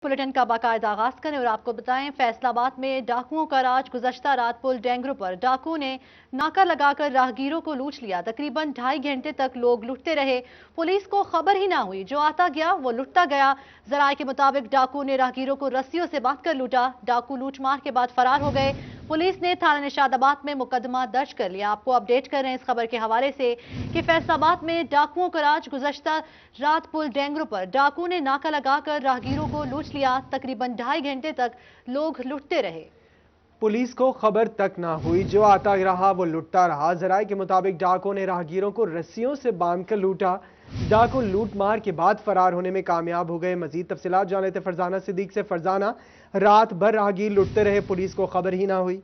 Bulletin का बाकायदा आगाज करें और आपको बताएं, फैसलाबाद में डाकुओं का राज। गुज़श्ता रात पुल डेंगरू पर डाकुओं ने नाका लगाकर राहगीरों को लूट लिया। तकरीबन 2.5 घंटे तक लोग लुटते रहे। पुलिस को खबर ही ना हुई, जो आता गया वो लुटता गया। जराये के मुताबिक डाकुओं ने राहगीरों को रस्सियों से बांधकर लूटा। डाकू लूटमार के बाद फरार हो गए। पुलिस ने थाना निशादाबाद में मुकदमा दर्ज कर लिया। आपको अपडेट कर रहे हैं इस खबर के हवाले से कि फैसलाबाद में डाकुओं का राज। गुज़श्ता रात पुल डेंगरू पर डाकुओं ने नाका लगाकर राहगीरों को लूट लिया। तकरीबन 2.5 घंटे तक लोग लुटते रहे। पुलिस को खबर तक ना हुई, जो आता रहा वो लुटता रहा। जराये के मुताबिक डाकुओं ने राहगीरों को रस्सियों से बांधकर लूटा। डाकू लूटमार के बाद फरार होने में कामयाब हो गए। मजीद तफसीलात जान लेते फरजाना सिद्दीक से। फरजाना, रात भर राहगीर लुटते रहे, पुलिस को खबर ही ना हुई।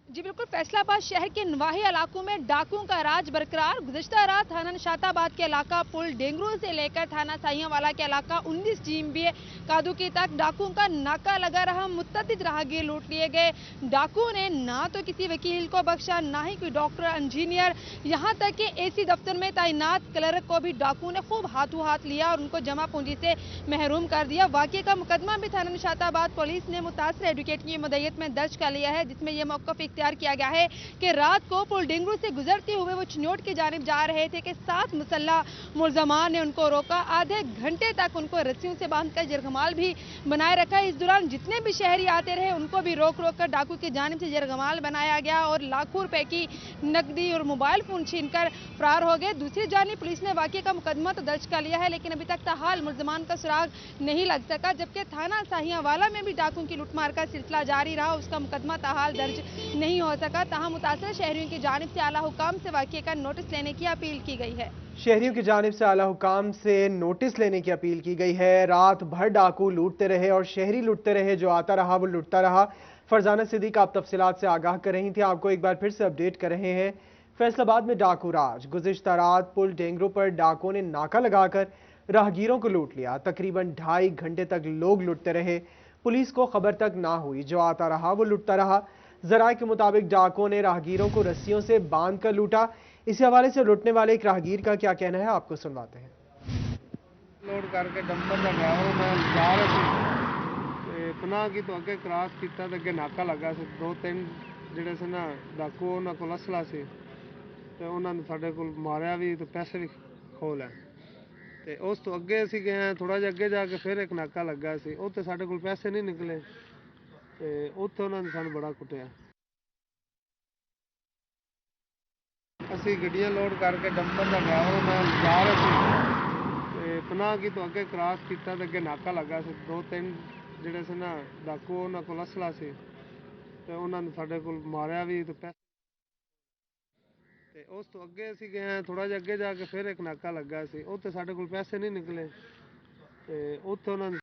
जी बिल्कुल, फैसलाबाद शहर के नवाही इलाकों में डाकुओं का राज बरकरार। गुज़श्ता रात थाना निशाताबाद के इलाका पुल डेंगरू से लेकर थाना साहियावाला के इलाका 19 GMBA कादुकी तक डाकुओं का नाका लगा रहा। मुत्तदिद राहगीर लूट लिए गए। डाकुओं ने ना तो किसी वकील को बख्शा, ना ही कोई डॉक्टर, इंजीनियर, यहाँ तक कि AC दफ्तर में तैनात क्लर्क को भी डाकुओं ने खूब हाथों हाथ लिया और उनको जमा पूंजी से महरूम कर दिया। वाकये का मुकदमा भी थाना निशाताबाद पुलिस ने मुतासर एडवोकेट की मदयत में दर्ज कर लिया है, जिसमें यह मौक़िफ़ तैयार किया गया है कि रात को पुल डेंगरू से गुजरते हुए वो चिन्योट की जानिब जा रहे थे कि 7 मुसल्लह मुलजमान ने उनको रोका। आधे घंटे तक उनको रस्सियों से बांधकर जरगमाल भी बनाए रखा। इस दौरान जितने भी शहरी आते रहे उनको भी रोक रोक कर डाकू की जानिब से जरगमाल बनाया गया और लाखों रुपए की नकदी और मोबाइल फोन छीनकर फरार हो गए। दूसरी जानिब पुलिस ने वाकये का मुकदमा तो दर्ज कर लिया है, लेकिन अभी तक ताहाल मुलजमान का सुराग नहीं लग सका। जबकि थाना साहियावाला में भी डाकुओं की लूटमार का सिलसिला जारी रहा, उसका मुकदमा ताहाल दर्ज नहीं हो सका। तहां मुतासर शहरियों की जानिब से आला हुकाम से वाकये का नोटिस लेने की अपील की गई है। शहरियों की जानिब से आला हुकाम से नोटिस लेने की अपील की गई है। रात भर डाकू लूटते रहे और शहरी लूटते रहे, जो आता रहा वो लुटता रहा। फरजाना सिद्दीक आप तफसीलात से आगाह कर रही थी, आपको एक बार फिर से अपडेट कर रहे हैं। फैसलाबाद में डाकू राज। गुज़श्ता रात पुल डेंगरू पर डाकुओं ने नाका लगाकर राहगीरों को लूट लिया। तकरीबन 2.5 घंटे तक लोग लुटते रहे। पुलिस को खबर तक ना हुई, जो आता रहा वो लुटता रहा। जराये के मुताबिक डाकुओं ने राहगीरों को रस्सियों से बांध कर लूटा। इसी हवाले से लुटने वाले एक राहगीर का क्या कहना है, आपको सुनवाते हैं। लोड करके डंपर का ड्राइवर मैं जा रहा ਸੀ ਪਨਾਹ ਕੀ ਤੋਂ ਅੱਗੇ ਕ੍ਰਾਸ ਕੀਤਾ ਤੇ ਅੱਗੇ ਨਾਕਾ ਲੱਗਾ ਸੀ। 2-3 ਜਿਹੜੇ ਸੀ ਨਾ ਡਾਕੂ, ਉਹਨਾਂ ਕੋਲ ਅਸਲਾ ਸੀ ਤੇ ਉਹਨਾਂ ਨੇ ਸਾਡੇ ਕੋਲ ਮਾਰਿਆ ਵੀ ਤੇ ਪੈਸੇ ਵੀ ਖੋਹ ਲਏ। ਤੇ ਉਸ ਤੋਂ ਅੱਗੇ ਅਸੀਂ ਗਏ, ਥੋੜਾ ਜਿਹਾ ਅੱਗੇ ਜਾ ਕੇ ਫਿਰ ਇੱਕ ਨਾਕਾ ਲੱਗਾ ਸੀ, ਉੱਥੇ ਸਾਡੇ ਕੋਲ ਪੈਸੇ ਨਹੀਂ ਨਿਕਲੇ ਤੇ ਉੱਥੇ ਉਹਨਾਂ ਨੇ ਸਾਨੂੰ ਬੜਾ ਕੁੱਟਿਆ। ਅਸੀਂ ਗੱਡੀਆਂ ਲੋਡ ਕਰਕੇ ਡੰਪਰ ਦਾ ਡਰਾਈਵਰ ਮੈਂ ਜਾ ਰਿਹਾ ਸੀ ਪਨਾਹ ਕੀ ਤੋਂ ਅੱਗੇ ਕ੍ਰਾਸ ਕੀਤਾ ਤੇ ਅੱਗੇ ਨਾਕਾ ਲੱਗਾ ਸੀ। 2-3 ਜਿਹੜੇ ਸੀ ਨਾ ਡਾਕੂ, ਉਹਨਾਂ ਕੋਲ ਅਸਲਾ ਸੀ ਤੇ ਉਹਨਾਂ ਨੇ ਸਾਡੇ ਕੋਲ ਮਾਰਿਆ ਵੀ ਤੇ ਪੈਸੇ। ਤੇ ਉਸ ਤੋਂ ਅੱਗੇ ਅਸੀਂ ਗਏ, ਥੋੜਾ ਜਿਹਾ ਅੱਗੇ ਜਾ ਕੇ ਫਿਰ ਇੱਕ ਨਾਕਾ ਲੱਗਾ ਸੀ, ਉੱਥੇ ਸਾਡੇ ਕੋਲ ਪੈਸੇ ਨਹੀਂ ਨਿਕਲੇ ਤੇ ਉੱਥੇ ਉਹਨਾਂ ਨੇ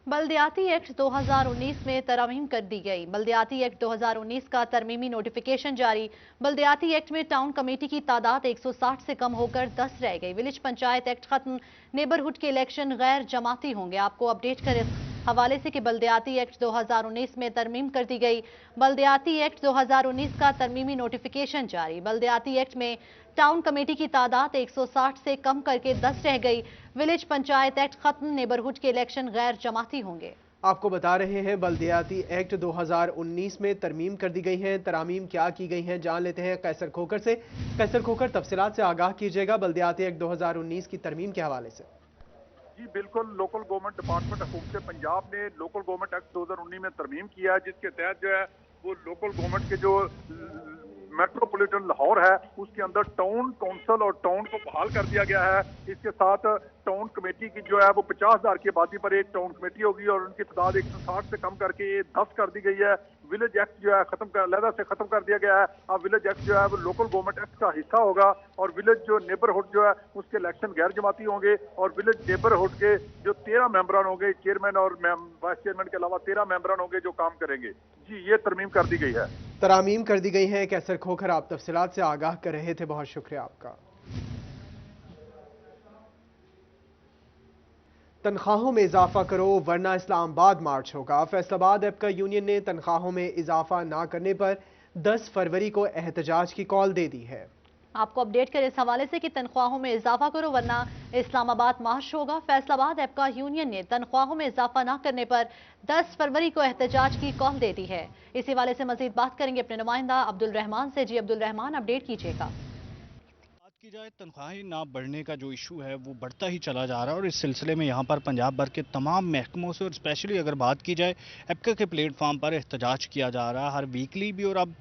बल्दियाती एक्ट 2019 में तरमीम कर दी गई। बल्दियाती एक्ट 2019 का तरमीमी नोटिफिकेशन जारी। बल्दियाती एक्ट में टाउन कमेटी की तादाद 160 से कम होकर 10 रह गई। विलेज पंचायत एक्ट खत्म। नेबरहुड के इलेक्शन गैर जमाती होंगे। आपको अपडेट करें इस हवाले से कि बल्दियाती एक्ट 2019 में तरमीम कर दी गई। बल्दियाती एक्ट 2019 का तरमीमी नोटिफिकेशन जारी। बल्दियाती एक्ट में टाउन कमेटी की तादाद 160 से कम करके 10 रह गई। विलेज पंचायत एक्ट खत्म। नेबरहुड के इलेक्शन गैर जमाती होंगे। आपको बता रहे हैं बल्दियाती एक्ट 2019 में तरमीम कर दी गई है। तरामीम क्या की गई हैं, जान लेते हैं कैसर खोखर से। कैसर खोखर, तफसीलात से आगाह कीजिएगा बल्दियाती एक्ट 2019 की तरमीम के हवाले से। जी बिल्कुल, लोकल गवर्नमेंट डिपार्टमेंट हुकूमत पंजाब ने लोकल गवर्नमेंट एक्ट 2019 में तरमीम किया है, जिसके तहत जो है वो लोकल गवर्नमेंट के जो मेट्रोपॉलिटन लाहौर है उसके अंदर टाउन काउंसिल और टाउन को बहाल कर दिया गया है। इसके साथ टाउन कमेटी की जो है वो 50,000 की आबादी पर एक टाउन कमेटी होगी और उनकी तादाद 160 से कम करके 10 कर दी गई है। विलेज एक्ट जो है अलहदा से खत्म कर दिया गया है। अब विलेज एक्ट जो है वो लोकल गवर्नमेंट एक्ट का हिस्सा होगा और विलेज जो नेबरहुड जो है उसके इलेक्शन गैर जमाती होंगे और विलेज नेबरहुड के जो 13 मेंबरान होंगे, चेयरमैन और वाइस चेयरमैन के अलावा 13 मेंबरान होंगे जो काम करेंगे। जी, ये तरमीम कर दी गई है। तरामीम कर दी गई है। कैसर खोखर, आप तफसीलात से आगाह कर रहे थे, बहुत शुक्रिया आपका। तनख्वाहों में इजाफा करो वरना इस्लामाबाद मार्च होगा। फैसलाबाद एपका यूनियन ने तनख्वाहों में इजाफा ना करने पर 10 फरवरी को एहतजाज की कॉल दे दी है। आपको अपडेट करें इस हवाले से कि तनख्वाहों में इजाफा करो वरना इस्लामाबाद मार्च होगा। फैसलाबाद एपका यूनियन ने तनख्वाहों में इजाफा न करने पर 10 फरवरी को एहतजाज की कॉल दे दी है। इसी हवाले से मजीद बात करेंगे अपने नुमाइंदा अब्दुल रहमान से। जी अब्दुल रहमान, अपडेट कीजिएगा। बात की जाए तनख्वाहें ना बढ़ने का जो इशू है वो बढ़ता ही चला जा रहा है और इस सिलसिले में यहाँ पर पंजाब भर के तमाम महकमों से और स्पेशली अगर बात की जाए एपका के प्लेटफॉर्म पर एहतजाज किया जा रहा है हर वीकली भी। और अब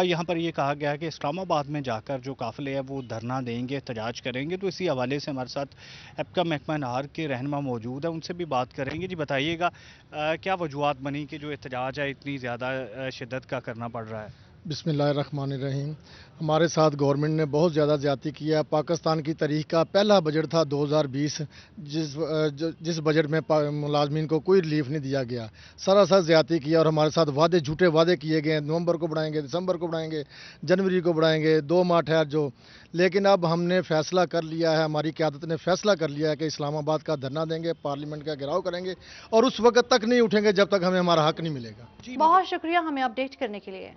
यहाँ पर ये कहा गया है कि इस्लामाबाद में जाकर जो काफिले हैं वो धरना देंगे, एहतजाज करेंगे। तो इसी हवाले से हमारे साथ एपका महकमा नार के रहनुमा मौजूद है, उनसे भी बात करेंगे। जी बताइएगा क्या वजूहत बनी कि जो एहतजाज है इतनी ज़्यादा शिद्दत का करना पड़ रहा है? बिस्मिल्लाहिर्रहमानिर्रहीम। हमारे साथ गवर्नमेंट ने बहुत ज़्यादा ज़्यादती किया। पाकिस्तान की तारीख का पहला बजट था 2020, जिस बजट में मुलाजमीन को कोई रिलीफ नहीं दिया गया। सरासर ज़्यादती किया और हमारे साथ वादे, झूठे वादे किए गए। नवंबर को बढ़ाएंगे, दिसंबर को बढ़ाएंगे, जनवरी को बढ़ाएंगे, 2 माह ठहर जो। लेकिन अब हमने फैसला कर लिया है, हमारी क़यादत ने फैसला कर लिया है कि इस्लामाबाद का धरना देंगे, पार्लियामेंट का घेराव करेंगे और उस वक्त तक नहीं उठेंगे जब तक हमें हमारा हक नहीं मिलेगा। बहुत शुक्रिया हमें अपडेट करने के लिए।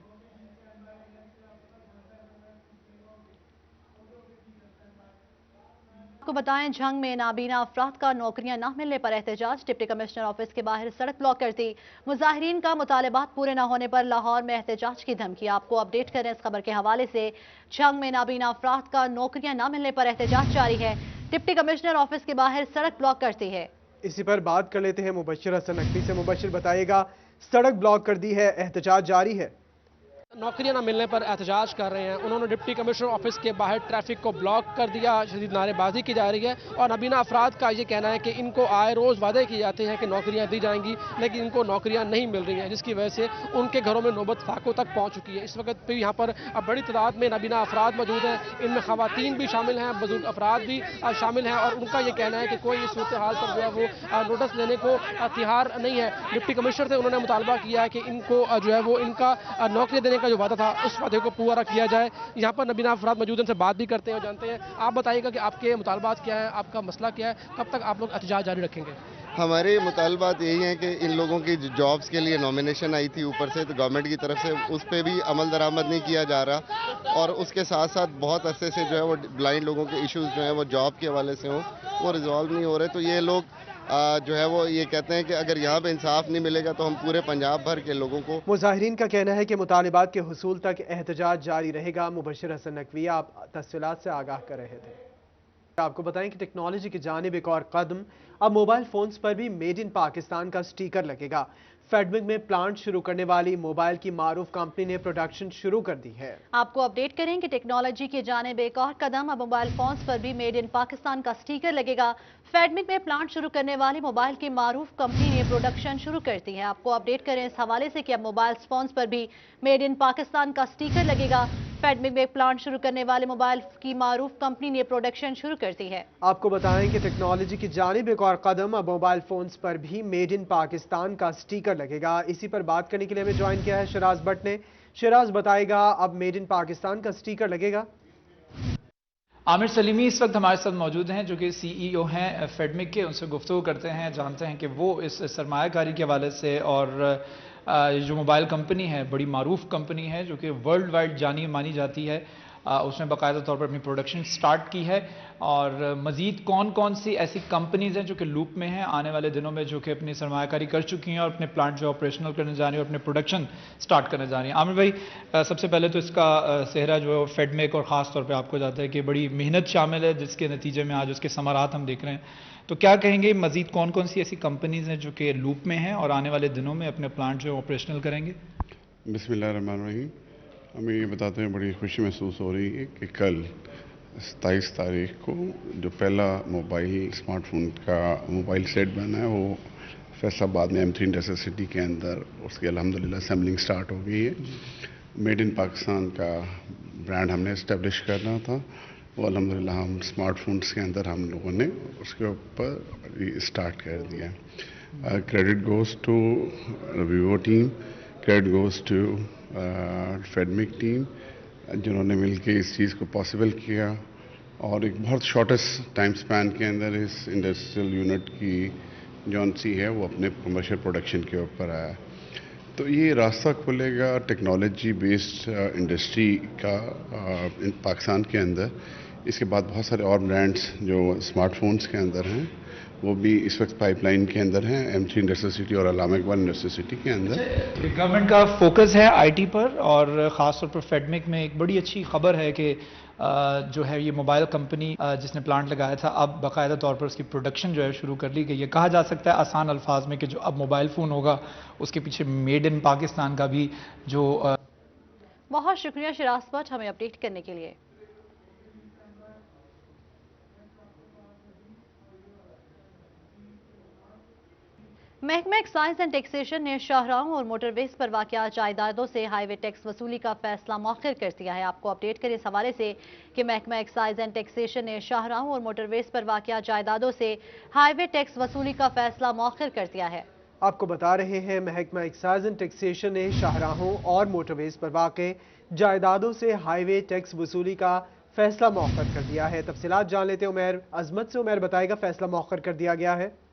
आपको बताएं, झंग में नाबीना अफराद का नौकरियां न मिलने पर एहतजाज। डिप्टी कमिश्नर ऑफिस के बाहर सड़क ब्लॉक करती मुजाहिरीन का मुतालिबात पूरे न होने पर लाहौर में एहतजाज की धमकी। आपको अपडेट करें इस खबर के हवाले से। झंग में नाबीना अफराद का नौकरियां न मिलने पर एहतजाज जारी है। डिप्टी कमिश्नर ऑफिस के बाहर सड़क ब्लॉक करती है। इसी पर बात कर लेते हैं मुबशिर हसन नकवी से। मुबशिर बताइएगा, सड़क ब्लॉक कर दी है, एहतजाज जारी है। नौकरियां न मिलने पर एहतजाज कर रहे हैं। उन्होंने डिप्टी कमिश्नर ऑफिस के बाहर ट्रैफिक को ब्लॉक कर दिया, शदीद नारेबाजी की जा रही है। और नबीना अफराद का ये कहना है कि इनको आए रोज़ वादे किए जाते हैं कि नौकरियां दी जाएंगी, लेकिन इनको नौकरियां नहीं मिल रही हैं, जिसकी वजह से उनके घरों में नौबत साकों तक पहुँच चुकी है। इस वक्त भी यहाँ पर बड़ी तादाद में नबीना अफराद मौजूद हैं। इनमें ख़वातीन भी शामिल हैं, बुजुर्ग अफराद भी शामिल हैं। और उनका ये कहना है कि कोई इस सूरत हाल पर जो है वो नोटिस लेने को तैयार नहीं है। डिप्टी कमिश्नर से उन्होंने मुतालबा किया है कि इनको जो है वो इनका नौकरी देने का जो वादा था उस वादे को पूरा किया जाए। यहाँ पर नबीना अफराद मौजूद, उनसे बात भी करते हैं और जानते हैं। आप बताइएगा कि आपके मुतालबात क्या है, आपका मसला क्या है, कब तक आप लोग एहतजाज जारी रखेंगे? हमारे मुतालबात यही हैं कि इन लोगों की जॉब्स के लिए नॉमिनेशन आई थी ऊपर से, तो गवर्नमेंट की तरफ से उस पर भी अमल दरामद नहीं किया जा रहा। और उसके साथ साथ बहुत अरसे से जो है वो ब्लाइंड लोगों के इश्यूज जो है वो जॉब के हवाले से हों, वो रिजॉल्व नहीं हो रहे। तो ये लोग जो है वो ये कहते हैं कि अगर यहाँ पे इंसाफ नहीं मिलेगा तो हम पूरे पंजाब भर के लोगों को। मुजाहिरीन का कहना है कि मुतालिबात के हुसूल तक एहतजाज जारी रहेगा। मुबशिर हसन नकवी आप तफसीलात से आगाह कर रहे थे। आपको बताएं कि टेक्नोलॉजी की जानिब एक और कदम, अब मोबाइल फोन्स पर भी मेड इन पाकिस्तान का स्टिकर लगेगा। फेडमिक में प्लांट शुरू करने वाली मोबाइल की मारूफ कंपनी ने प्रोडक्शन शुरू कर दी है। आपको अपडेट करें कि टेक्नोलॉजी की जानिब एक और कदम, अब मोबाइल फोन्स पर भी मेड इन पाकिस्तान का स्टिकर लगेगा। फेडमिक में प्लांट शुरू करने वाली मोबाइल की मारूफ कंपनी ने प्रोडक्शन शुरू कर दी है। आपको अपडेट करें इस हवाले से कि अब मोबाइल फोन्स पर भी मेड इन पाकिस्तान का स्टिकर लगेगा। फेडमिक में प्लांट शुरू करने वाले मोबाइल की मारूफ कंपनी ने प्रोडक्शन शुरू कर दी है। आपको बताएं कि टेक्नोलॉजी की जानिब एक और कदम, अब मोबाइल फोन्स पर भी मेड इन पाकिस्तान का स्टिकर लगेगा। इसी पर बात करने के लिए हमें ज्वाइन किया है शराज भट्ट ने। शराज बताएगा, अब मेड इन पाकिस्तान का स्टिकर लगेगा? आमिर सलीमी इस वक्त हमारे साथ मौजूद हैं, जो कि सीईओ हैं फेडमिक के। उनसे गुफ्तगू करते हैं, जानते हैं कि वो इस सरमायाकारी के हवाले से और जो मोबाइल कंपनी है, बड़ी मारूफ कंपनी है जो कि वर्ल्ड वाइड जानी मानी जाती है, उसने बाकायदा तौर पर अपनी प्रोडक्शन स्टार्ट की है। और मज़ीद कौन कौन सी ऐसी कंपनीज़ हैं जो कि लूप में हैं आने वाले दिनों में, जो कि अपनी सरमायाकारी कर चुकी हैं और अपने प्लांट जो ऑपरेशनल करने जा रही है और अपने प्रोडक्शन स्टार्ट करने जा रही हैं। आमिर भाई, सबसे पहले तो इसका सेहरा जो है फेडमेक और ख़ास तौर पे आपको जाता है कि बड़ी मेहनत शामिल है, जिसके नतीजे में आज उसके समारात हम देख रहे हैं। तो क्या कहेंगे, मज़ीद कौन कौन सी ऐसी कंपनीज़ हैं जो कि लूप में हैं और आने वाले दिनों में अपने प्लांट जो ऑपरेशनल करेंगे? बिस्मिल्लाहिर्रहमानिर्रहीम। हमें ये बताते हैं बड़ी खुशी महसूस हो रही है कि कल 27 तारीख को जो पहला मोबाइल स्मार्टफोन का मोबाइल सेट बना है वो फैसलाबाद में M3 इंडस्ट्रियल सिटी के अंदर उसकी अल्हम्दुलिल्लाह असेंबलिंग स्टार्ट हो गई है। मेड इन पाकिस्तान का ब्रांड हमने इस्टेब्लिश करना था, वो अल्हम्दुलिल्लाह हम स्मार्टफोन्स के अंदर हम लोगों ने उसके ऊपर स्टार्ट कर दिया। Credit goes to Vivo team, credit goes to Fedmic team, जिन्होंने मिलकर इस चीज़ को पॉसिबल किया और एक बहुत शॉर्टेस्ट टाइम स्पैन के अंदर इस इंडस्ट्रियल यूनिट की जौन सी है वो अपने कमर्शियल प्रोडक्शन के ऊपर आया। तो ये रास्ता खुलेगा टेक्नोलॉजी बेस्ड इंडस्ट्री का पाकिस्तान के अंदर। इसके बाद बहुत सारे और ब्रांड्स जो स्मार्टफोन्स के अंदर हैं वो भी इस वक्त पाइपलाइन के अंदर हैं, M3 इंडस्ट्रियल सिटी और अलामा इकबाल इंडस्ट्रियल सिटी के अंदर। गवर्नमेंट का फोकस है आईटी पर, और ख़ासतौर पर फेडमिक में एक बड़ी अच्छी खबर है कि जो है ये मोबाइल कंपनी जिसने प्लांट लगाया था अब बाकायदा तौर पर उसकी प्रोडक्शन जो है शुरू कर ली गई है। कहा जा सकता है आसान अल्फाज में कि जो अब मोबाइल फ़ोन होगा उसके पीछे मेड इन पाकिस्तान का भी जो बहुत शुक्रिया शिराज भट्ट हमें अपडेट करने के लिए। महकमा एक्साइज एंड टैक्सेशन ने शाहराहों और मोटरवेज पर वाक़या जायदादों से हाईवे टैक्स वसूली का फैसला मौखर कर दिया है। आपको अपडेट करें इस हवाले से कि महकमा एक्साइज एंड टैक्सेशन ने शाहराहों और मोटरवेज पर वाक़या जायदादों से हाईवे टैक्स वसूली का फैसला मौखर कर दिया है। आपको बता रहे हैं महकमा एक्साइज एंड टैक्सेशन ने शाहराहों और मोटरवेज पर वाक़े जायदादों से हाईवे टैक्स वसूली का फैसला मौखर कर दिया है। तफसीलात जान लेते हैं उमैर अजमत से। उमैर बताएगा फैसला मौखर कर दिया गया है।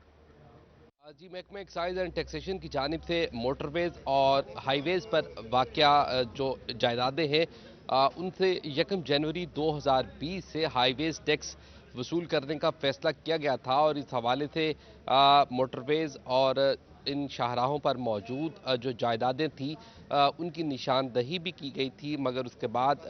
जी, महकमा एक्साइज एंड टैक्सेशन की जानिब से मोटरवेज और हाईवेज पर वाक़या जो जायदादें हैं उनसे 1 जनवरी 2020 से हाईवेज टैक्स वसूल करने का फैसला किया गया था और इस हवाले से मोटरवेज और इन शाहराहों पर मौजूद जो जायदादें थी उनकी निशानदही भी की गई थी, मगर उसके बाद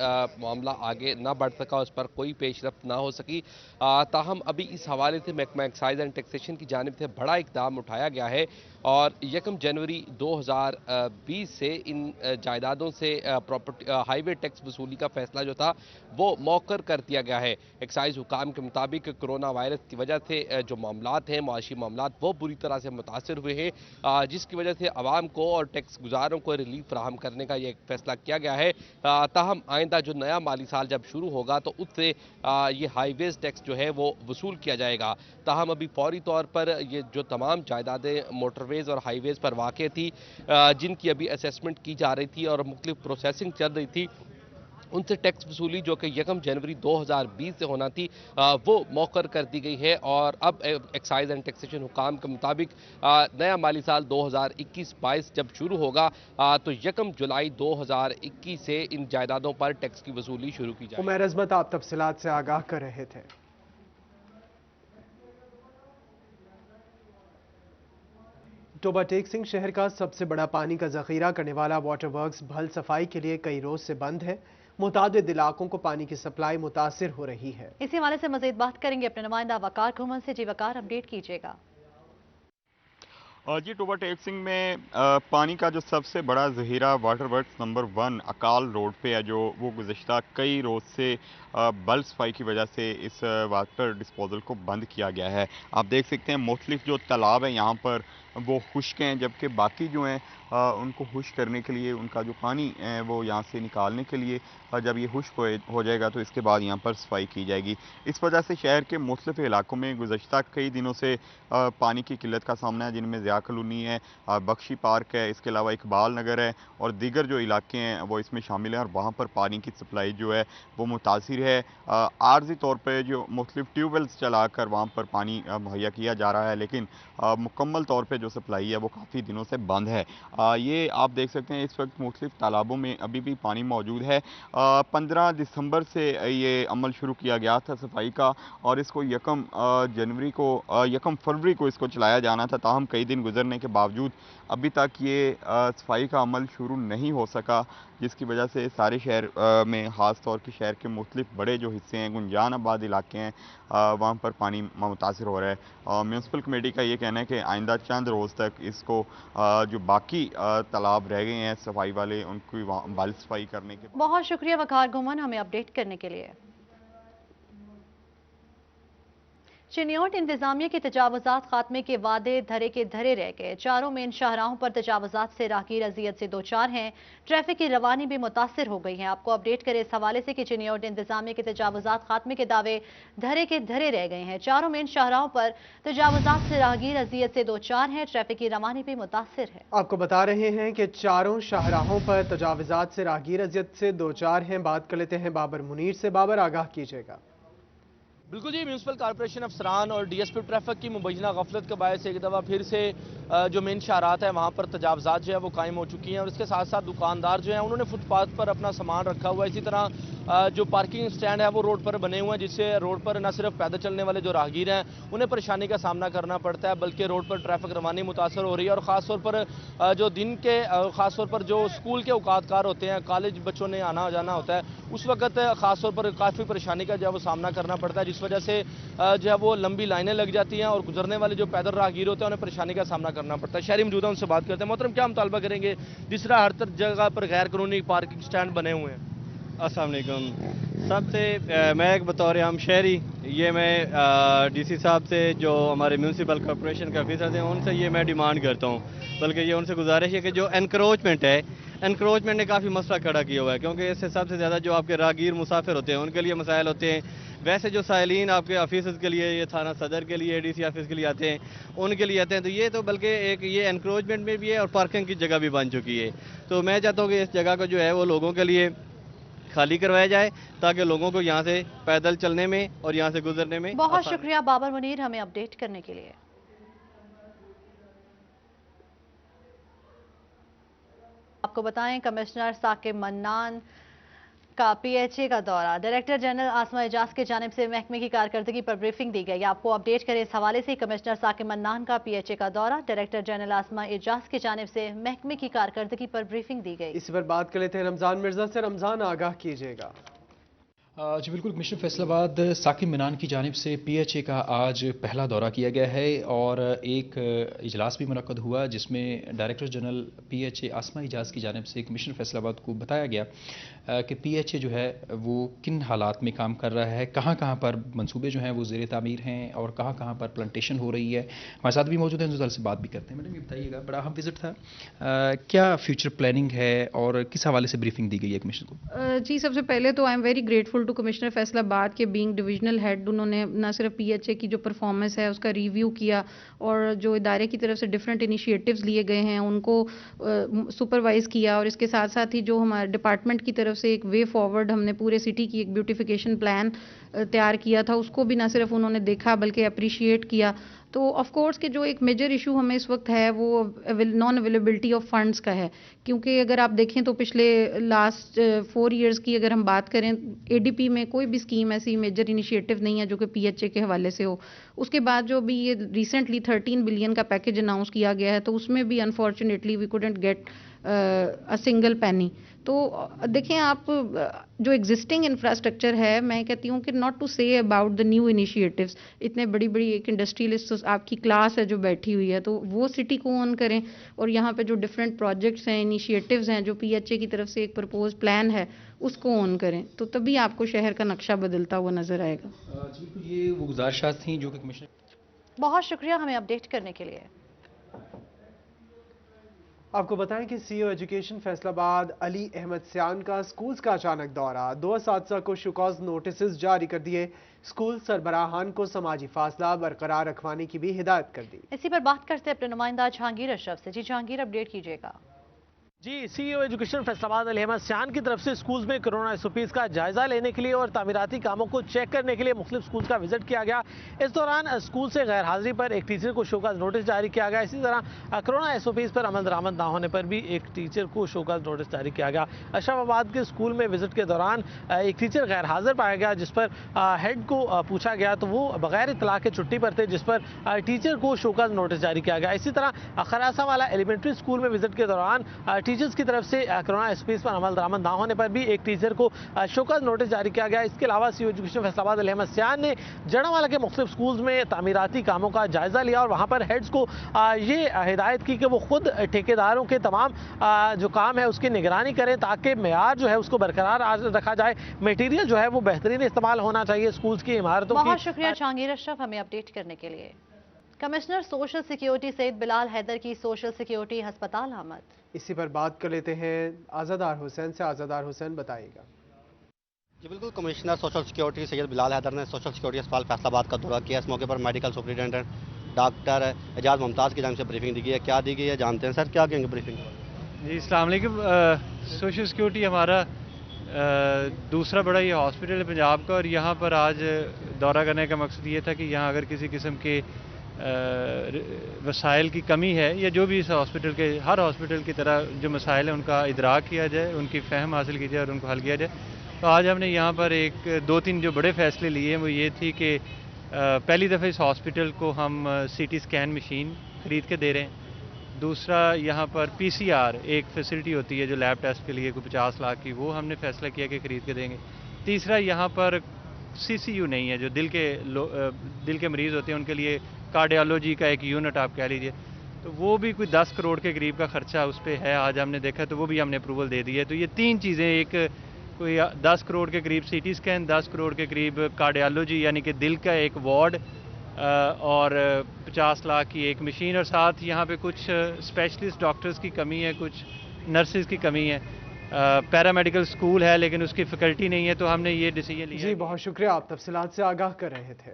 मामला आगे ना बढ़ सका, उस पर कोई पेशरफ्त ना हो सकी। ताहम अभी इस हवाले से महकमा एक्साइज एंड टैक्सेशन की जानिब से बड़ा इक़दाम उठाया गया है और 1 जनवरी 2020 से इन जायदादों से प्रॉपर्टी हाईवे टैक्स वसूली का फैसला जो था वो मौखर कर दिया गया है। एक्साइज हुकाम के मुताबिक कोरोना वायरस की वजह से जो मामलात हैं, मुआशी मामलात, वो बुरी तरह से मुतासर हुए हैं, जिसकी वजह से आवाम को और टैक्स गुजारों को रिलीफ फराहम करने का ये फैसला किया गया है। ताहम आइंदा जो नया माली साल जब शुरू होगा तो उससे ये हाईवेज टैक्स जो है वो वसूल किया जाएगा। ताहम अभी फौरी तौर पर ये जो तमाम जायदादें मोटरवेज और हाईवेज पर वाक़ थी, जिनकी अभी असेसमेंट की जा रही थी और मुख्तलिफ प्रोसेसिंग चल रही थी, उनसे टैक्स वसूली जो कि 1 जनवरी 2020 से होना थी वो मौखर कर दी गई है। और अब एक्साइज एंड टैक्सेशन हुकाम के मुताबिक नया माली साल 2021-22 जब शुरू होगा तो 1 जुलाई 2021 से इन जायदादों पर टैक्स की वसूली शुरू की जाएगी। उमैर अजमत आप तफसीलात से आगाह कर रहे थे। टोबा टेक सिंह शहर का सबसे बड़ा पानी का जखीरा करने वाला वाटर वर्क्स भल सफाई के लिए कई रोज से बंद है। मुतादिद इलाकों को पानी की सप्लाई मुतासिर हो रही है। इसी हवाले से मजीद बात करेंगे अपने नुमाइंदा वकार घुमन से। जी वकार, अपडेट कीजिएगा। जी, टोबा टेक सिंह में पानी का जो सबसे बड़ा जहीरा वाटर वर्क्स नंबर 1 अकाल रोड पे है, जो वो गुज़श्ता कई रोज़ से बल सफाई की वजह से इस वाटर डिस्पोजल को बंद किया गया है। आप देख सकते हैं मुख्तलिफ जो तालाब हैं यहाँ पर वो खुश्क हैं, जबकि बाकी जो हैं उनको खुश्क करने के लिए उनका जो पानी है वो यहाँ से निकालने के लिए जब ये खुश्क हो जाएगा तो इसके बाद यहाँ पर सफाई की जाएगी। इस वजह से शहर के मुख्तलिफ इलाकों में गुज़श्ता कई दिनों से पानी की किल्लत का सामना है, जिनमें ज़िया कॉलोनी है, बख्शी पार्क है, इसके अलावा इकबाल नगर है और दीगर जो इलाके हैं वो इसमें शामिल हैं और वहाँ पर पानी की सप्लाई जो है वो मुतासिर है। आर्जी तौर पर जो मुख्तलिफ ट्यूबवेल्स चला कर वहाँ पर पानी मुहैया किया जा रहा है, लेकिन मुकम्मल तौर पर जो सप्लाई है वो काफ़ी दिनों से बंद है। ये आप देख सकते हैं इस वक्त मुख्तलिफ तालाबों में अभी भी पानी मौजूद है। 15 दिसंबर से ये अमल शुरू किया गया था सफाई का और इसको 1 फरवरी को इसको चलाया जाना था। ताहम कई दिन गुजरने के बावजूद अभी तक ये सफाई का अमल शुरू नहीं हो सका, जिसकी वजह से सारे शहर में ख़ास तौर के शहर के मुख्तलिफ बड़े जो हिस्से हैं, गुंजान आबाद इलाके हैं, वहाँ पर पानी मुतासिर हो रहा है। म्यूनसिपल कमेटी का ये कहना है कि आइंदा चंद रोज़ तक इसको जो बाकी तालाब रह गए हैं सफाई वाले, उनकी बल सफाई करने के। बहुत शुक्रिया वकार घुमन हमें अपडेट करने के लिए। चिन्योट इंतजामिया के तजावुजात खात्मे के वादे धरे के धरे रह गए। चारों मेन शाहराहों पर तजावुजात से राहगीर अजियत से दो चार हैं। ट्रैफिक की रवानी भी मुतासिर हो गई है। आपको अपडेट करें इस हवाले से कि चिन्योट इंतजामिया के तजावुजात खात्मे के दावे धरे के धरे रह गए हैं। चारों मेन शाहराहों पर तजावुजात से राहगीर अजियत से दो चार हैं। ट्रैफिक की रवानी भी मुतासिर है। आपको बता रहे हैं कि चारों शाहराहों पर तजावुजात से राहगीर अजियत से दो चार हैं। बात कर लेते हैं बाबर मुनीर से। बाबर, आगाह कीजिएगा। बिल्कुल जी, म्यूनसिपल कॉर्पोरेशन अफसरान और डीएसपी ट्रैफिक की मुबैना गफलत के बायस एक दफ़ा फिर से जो मेन शाहरात है वहाँ पर तजावज़ात जो है वो कायम हो चुकी हैं और इसके साथ साथ दुकानदार जो हैं उन्होंने फुटपाथ पर अपना सामान रखा हुआ है। इसी तरह जो पार्किंग स्टैंड है वो रोड पर बने हुए हैं, जिससे रोड पर न सिर्फ पैदल चलने वाले जो राहगीर हैं उन्हें परेशानी का सामना करना पड़ता है, बल्कि रोड पर ट्रैफिक रवानी मुतासर हो रही है। और ख़ासतौर पर जो दिन के ख़ासतौर पर जो स्कूल के औकातकार होते हैं, कॉलेज बच्चों ने आना जाना होता है, उस वक्त ख़ासतौर पर काफ़ी परेशानी का जो है वो सामना करना पड़ता है, जिस वजह से जो है वो लंबी लाइनें लग जाती हैं और गुजरने वाले जो पैदल राहगीर होते हैं उन्हें परेशानी का सामना करना पड़ता है। शहरी मौजूदा उनसे बात करते हैं। मोहतरम, क्या मुतालबा करेंगे जिस तरह हर जगह पर गैर कानूनी पार्किंग स्टैंड बने हुए हैं? अस्सलाम वालेकुम। सबसे मैं एक बतौर हम शहरी ये मैं डीसी साहब से जो हमारे म्यूनसिपल कॉर्पोरेशन के ऑफिसर हैं उनसे ये मैं डिमांड करता हूँ, बल्कि ये उनसे गुजारिश है कि जो एनक्रोचमेंट है, एनक्रोचमेंट ने काफ़ी मसला खड़ा किया हुआ है, क्योंकि इससे सबसे ज़्यादा जो आपके राहगीर मुसाफिर होते हैं उनके लिए मसाइल होते हैं। वैसे जो साइलिन आपके ऑफिस के लिए, ये थाना सदर के लिए, डीसी ऑफिस के लिए आते हैं, उनके लिए आते हैं, तो ये तो बल्कि एक ये एनक्रोचमेंट में भी है और पार्किंग की जगह भी बन चुकी है। तो मैं चाहता हूँ कि इस जगह को जो है वो लोगों के लिए खाली करवाया जाए ताकि लोगों को यहाँ से पैदल चलने में और यहाँ से गुजरने में। बहुत शुक्रिया बाबर मुनीर हमें अपडेट करने के लिए। आपको बताएं, कमिश्नर साकिब मन्नान का पीएचए का दौरा, डायरेक्टर जनरल आसमा एजाज की जानिब से महकमे की कारकर्दगी पर ब्रीफिंग दी गई। आपको अपडेट करें इस हवाले से, कमिश्नर साकिब मन्नान का पीएचए का दौरा, डायरेक्टर जनरल आसमा एजाज की जानिब से महकमे की कारकर्दगी पर ब्रीफिंग दी गई। इस पर बात कर लेते हैं रमजान मिर्जा से। रमजान, आगाह कीजिएगा। जी बिल्कुल, कमिश्नर फैसलाबाद साकिब मन्नान की जानिब से पीएचए का आज पहला दौरा किया गया है और एक इजलास भी मुनक्कद हुआ जिसमें डायरेक्टर जनरल पीएचए आसमा एजाज की जानिब से कमिश्नर फैसलाबाद को बताया गया कि पीएचए जो है वो किन हालात में काम कर रहा है, कहाँ कहाँ पर मंसूबे जो हैं वो ज़ेर तामीर हैं और कहाँ कहाँ पर प्लांटेशन हो रही है। हमारे साथ भी मौजूद हैं, उनसे से बात भी करते हैं। मैडम, ये बताइएगा, बड़ा अहम विजिट था, क्या फ्यूचर प्लानिंग है और किस हवाले से ब्रीफिंग दी गई है कमिश्नर को? जी, सबसे पहले तो I am very grateful to commissioner Faisalabad के बीइंग डिविजनल हेड। उन्होंने न सिर्फ पीएचए की जो परफॉर्मेंस है उसका रिव्यू किया और जो इदारे की तरफ से डिफरेंट इनिशिएटिव्स लिए गए हैं उनको सुपरवाइज किया, और इसके साथ साथ ही जो हमारे डिपार्टमेंट की तरफ से एक वे फॉरवर्ड हमने पूरे सिटी की एक ब्यूटिफिकेशन प्लान तैयार किया था, उसको भी ना सिर्फ उन्होंने देखा बल्कि अप्रिशिएट किया। तो ऑफ कोर्स के जो एक मेजर इशू हमें इस वक्त है वो नॉन अवेलेबिलिटी ऑफ फंड्स का है, क्योंकि अगर आप देखें तो पिछले लास्ट 4 इयर्स की अगर हम बात करें, एडीपी में कोई भी स्कीम ऐसी मेजर इनिशिएटिव नहीं है जो कि पीएचए के हवाले से हो। उसके बाद जो भी ये रिसेंटली 13 बिलियन का पैकेज अनाउंस किया गया है तो उसमें भी unfortunately we couldn't get a single penny. तो देखें आप, जो एग्जिस्टिंग इंफ्रास्ट्रक्चर है, मैं कहती हूँ कि not to say about the new initiatives, इतने बड़ी बड़ी एक इंडस्ट्रियलिस्ट आपकी क्लास है जो बैठी हुई है, तो वो सिटी को ऑन करें और यहाँ पे जो डिफरेंट प्रोजेक्ट्स हैं, इनिशिएटिव्स हैं, जो पीएचए की तरफ से एक प्रपोज प्लान है उसको ऑन करें, तो तभी आपको शहर का नक्शा बदलता हुआ नजर आएगा। जी, ये वो गुजारिशात थी जो कि कमिश्नर। बहुत शुक्रिया हमें अपडेट करने के लिए। आपको बताएं कि सीईओ एजुकेशन फैसलाबाद अली अहमद सियान का स्कूल्स का अचानक दौरा, 2 असातिज़ा को शुकॉज नोटिस जारी कर दिए, स्कूल सरबराहान को समाजी फासला बरकरार रखवाने की भी हिदायत कर दी। इसी पर बात करते हैं अपने नुमाइंदा जहांगीर अशरफ से। जी जहांगीर, अपडेट कीजिएगा। जी, सीईओ एजुकेशन फैसलाबाद अली अहमद सियान की तरफ से स्कूल्स में कोरोना एसओपीज़ का जायजा लेने के लिए और तामीराती कामों को चेक करने के लिए मुख्तलिफ स्कूल्स का विजिट किया गया। इस दौरान स्कूल से गैर हाजिरी पर एक टीचर को शोकाज नोटिस जारी किया गया। इसी तरह कोरोना एसओपीज़ पर अमल दरामद ना होने पर भी एक टीचर को शोकाज नोटिस जारी किया गया। अशराफाबाद के स्कूल में विजिट के दौरान एक टीचर गैर हाजिर पाया गया, जिस पर हेड को पूछा गया तो वो बगैर इतला के छुट्टी पर थे, जिस पर टीचर को शोकाज नोटिस जारी किया गया। इसी तरह खरासा वाला एलिमेंट्री स्कूल में विजिट के दौरान टीचर्स की तरफ से कोरोना एसओपीज़ पर अमल दरामद ना होने पर भी एक टीचर को शोकाज नोटिस जारी किया गया। इसके अलावा सीईओ एजुकेशन फैसलाबाद अली अहमद सियान ने जड़ावाला के मुख्तलिफ स्कूल्स में तामीराती कामों का जायजा लिया और वहाँ पर हेड्स को ये हिदायत की कि वो खुद ठेकेदारों के तमाम जो काम है उसकी निगरानी करें ताकि मेयार जो है उसको बरकरार रखा जाए। मटीरियल जो है वो बेहतरीन इस्तेमाल होना चाहिए स्कूल्स की इमारतों की। बहुत शुक्रिया जहांगीर अशरफ हमें अपडेट करने के लिए। Commissioner social security Syed Bilal Haider की सोशल सिक्योरिटी अस्पताल आमद। इसी पर बात कर लेते हैं आज़ादार हुसैन से। आज़ादार हुसैन, बताइएगा। जी बिल्कुल, commissioner social security Syed Bilal Haider ने सोशल सिक्योरिटी अस्पताल फैसलाबाद का दौरा किया। इस मौके पर medical superintendent doctor Ejaz Mumtaz की जानिब से ब्रीफिंग दी गई है। क्या दी गई है जानते हैं सर, क्या कहेंगे ब्रीफिंग? जी अस्सलाम वालेकुम। सोशल सिक्योरिटी हमारा दूसरा बड़ा ये हॉस्पिटल है पंजाब का और यहाँ पर आज दौरा करने का मकसद ये था कि यहाँ अगर किसी किस्म के वसाइल की कमी है या जो भी इस हॉस्पिटल के हर हॉस्पिटल की तरह जो मसाइल हैं उनका इदराक किया जाए, उनकी फ़हम हासिल की जाए और उनको हल किया जाए। तो आज हमने यहाँ पर दो तीन जो बड़े फ़ैसले लिए हैं वो ये थी कि पहली दफ़ा इस हॉस्पिटल को हम CT स्कैन मशीन ख़रीद के दे रहे हैं। दूसरा, यहाँ पर PCR एक फैसिलिटी होती है जो लैब टेस्ट के लिए कोई 50 लाख की, वो हमने फ़ैसला किया कि ख़रीद के देंगे। तीसरा, यहाँ पर CCU नहीं है, जो दिल के मरीज़ होते हैं उनके लिए कार्डियोलॉजी का एक यूनिट आप कह लीजिए, तो वो भी कोई 10 करोड़ के करीब का खर्चा उस पर है। आज हमने देखा तो वो भी हमने अप्रूवल दे दी है। तो ये तीन चीज़ें, एक कोई 10 करोड़ के करीब CT स्कैन, 10 करोड़ के करीब कार्डियोलॉजी यानी कि दिल का एक वार्ड और 50 लाख की एक मशीन, और साथ यहाँ पे कुछ स्पेशलिस्ट डॉक्टर्स की कमी है, कुछ नर्सेज की कमी है। पैरामेडिकल स्कूल है लेकिन उसकी फैकल्टी नहीं है, तो हमने ये डिसीजन लिया। जी बहुत शुक्रिया, आप तफसीलात से आगाह कर रहे थे।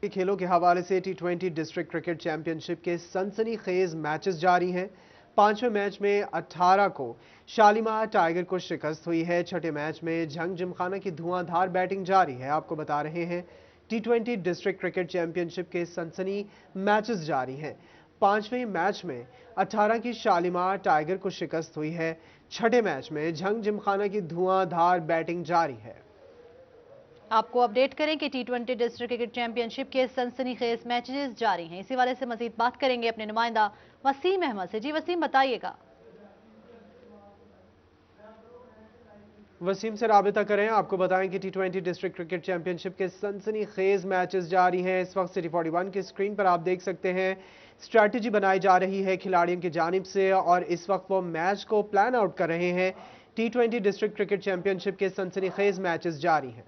खेलों के हवाले से T20 डिस्ट्रिक्ट क्रिकेट चैंपियनशिप के सनसनीखेज मैचेस जारी हैं। 5वें मैच में 18 को शालीमार टाइगर को शिकस्त हुई है। छठे मैच में झंग जिमखाना की धुआंधार बैटिंग जारी है। आपको बता रहे हैं T20 डिस्ट्रिक्ट क्रिकेट चैंपियनशिप के सनसनी मैचेस जारी हैं। 5वें मैच में 18 की शालीमार टाइगर को शिकस्त हुई है। छठे मैच में झंग जिमखाना की धुआंधार बैटिंग जारी है। आपको अपडेट करें कि T20 डिस्ट्रिक्ट क्रिकेट चैंपियनशिप के सनसनीखेज मैचेस जारी हैं। इसी वाले से मजीद बात करेंगे अपने नुमाइंदा वसीम अहमद से। जी वसीम, बताइएगा। वसीम से राबिता करें। आपको बताएं कि T20 डिस्ट्रिक्ट क्रिकेट चैंपियनशिप के सनसनीखेज मैचेस जारी हैं। इस वक्त सिटी 41 की स्क्रीन पर आप देख सकते हैं स्ट्रैटेजी बनाई जा रही है खिलाड़ियों की जानिब से, और इस वक्त वो मैच को प्लान आउट कर रहे हैं। T20 डिस्ट्रिक्ट क्रिकेट चैंपियनशिप के सनसनीखेज मैचेस जारी हैं।